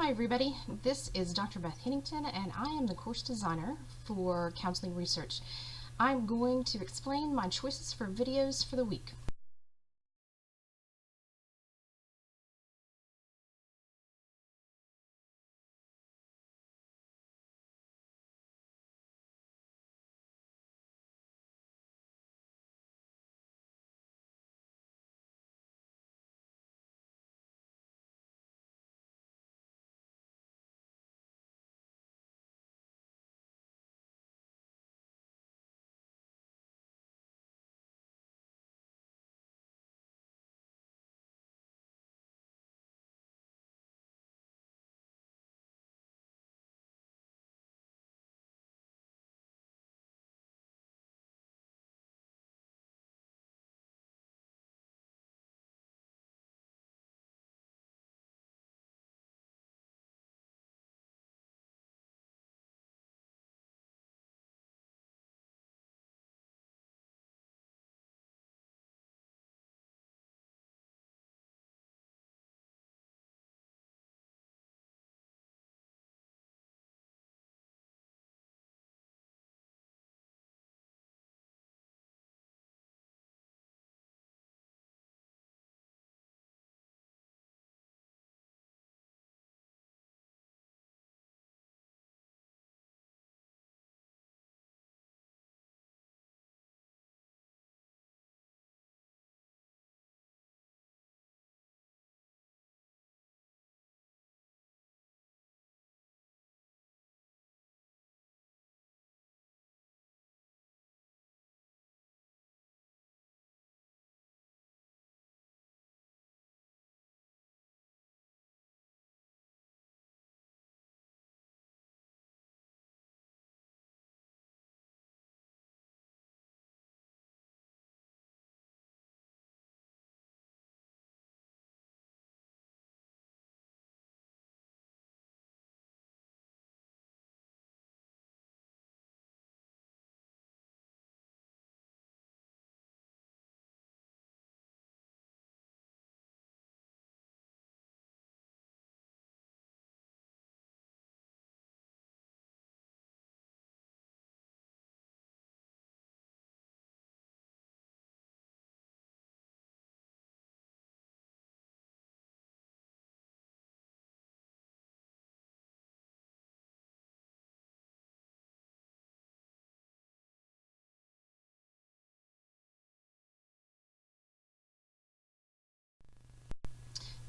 Hi everybody, this is Dr. Beth Hennington and I am the course designer for Counseling Research. I'm going to explain my choices for videos for the week.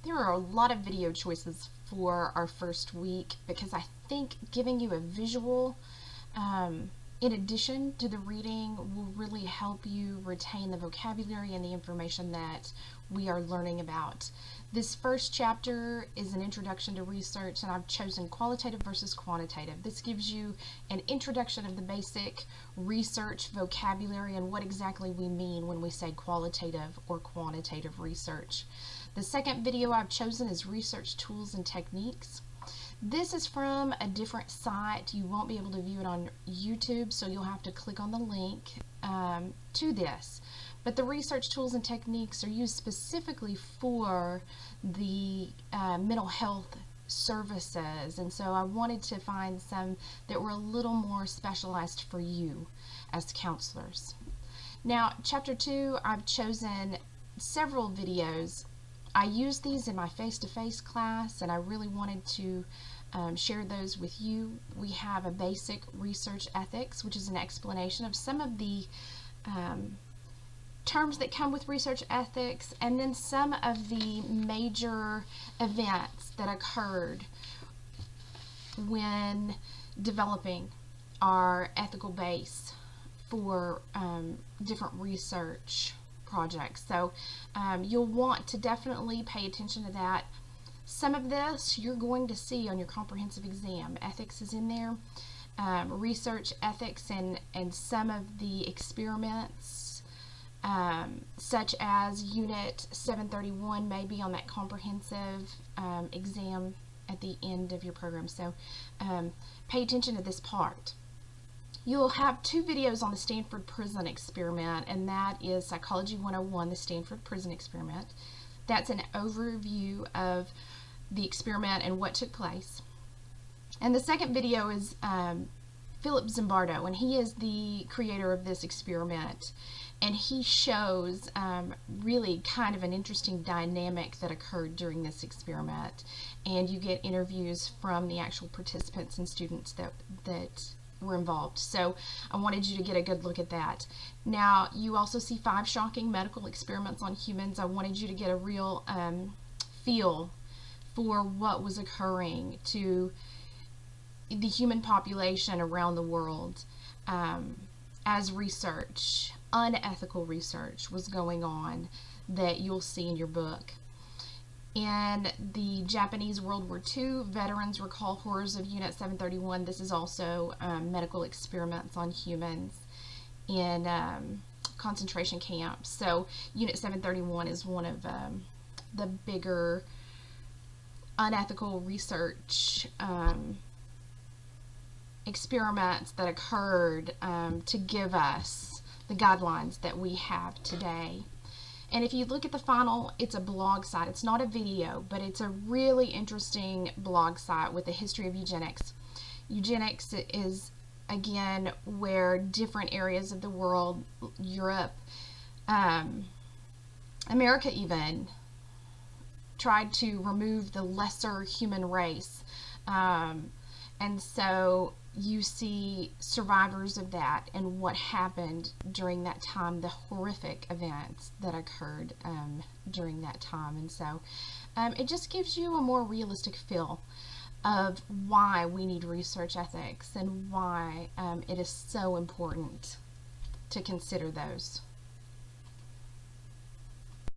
There are a lot of video choices for our first week because I think giving you a visual in addition to the reading will really help you retain the vocabulary and the information that we are learning about. This first chapter is an introduction to research, and I've chosen qualitative versus quantitative. This gives you an introduction of the basic research vocabulary and what exactly we mean when we say qualitative or quantitative research. The second video I've chosen is research tools and techniques. This is from a different site. You won't be able to view it on YouTube, so you'll have to click on the link to this. But the research tools and techniques are used specifically for the mental health services, and so I wanted to find some that were a little more specialized for you as counselors. Now, Chapter 2, I've chosen several videos. I used these in my face-to-face class, and I really wanted to share those with you. We have a basic research ethics, which is an explanation of some of the terms that come with research ethics, and then some of the major events that occurred when developing our ethical base for different research projects. So you'll want to definitely pay attention to that. Some of this you're going to see on your comprehensive exam. Ethics is in there, research ethics, and some of the experiments such as Unit 731 may be on that comprehensive exam at the end of your program. So pay attention to this part. You'll have two videos on the Stanford Prison Experiment, and that is Psychology 101, the Stanford Prison Experiment. That's an overview of the experiment and what took place. And the second video is Philip Zimbardo, and he is the creator of this experiment. And he shows really kind of an interesting dynamic that occurred during this experiment. And you get interviews from the actual participants and students that were involved. So I wanted you to get a good look at that. Now, you also see 5 shocking medical experiments on humans. I wanted you to get a real feel for what was occurring to the human population around the world as research, unethical research, was going on that you'll see in your book. In the Japanese World War II, veterans recall horrors of Unit 731. This is also medical experiments on humans in concentration camps. So Unit 731 is one of the bigger unethical research experiments that occurred to give us the guidelines that we have today. And if you look at the final, it's a blog site. It's not a video, but it's a really interesting blog site with a history of eugenics. Eugenics is, again, where different areas of the world, Europe, America even, tried to remove the lesser human race. And so you see survivors of that and what happened during that time, the horrific events that occurred during that time. And so it just gives you a more realistic feel of why we need research ethics and why it is so important to consider those.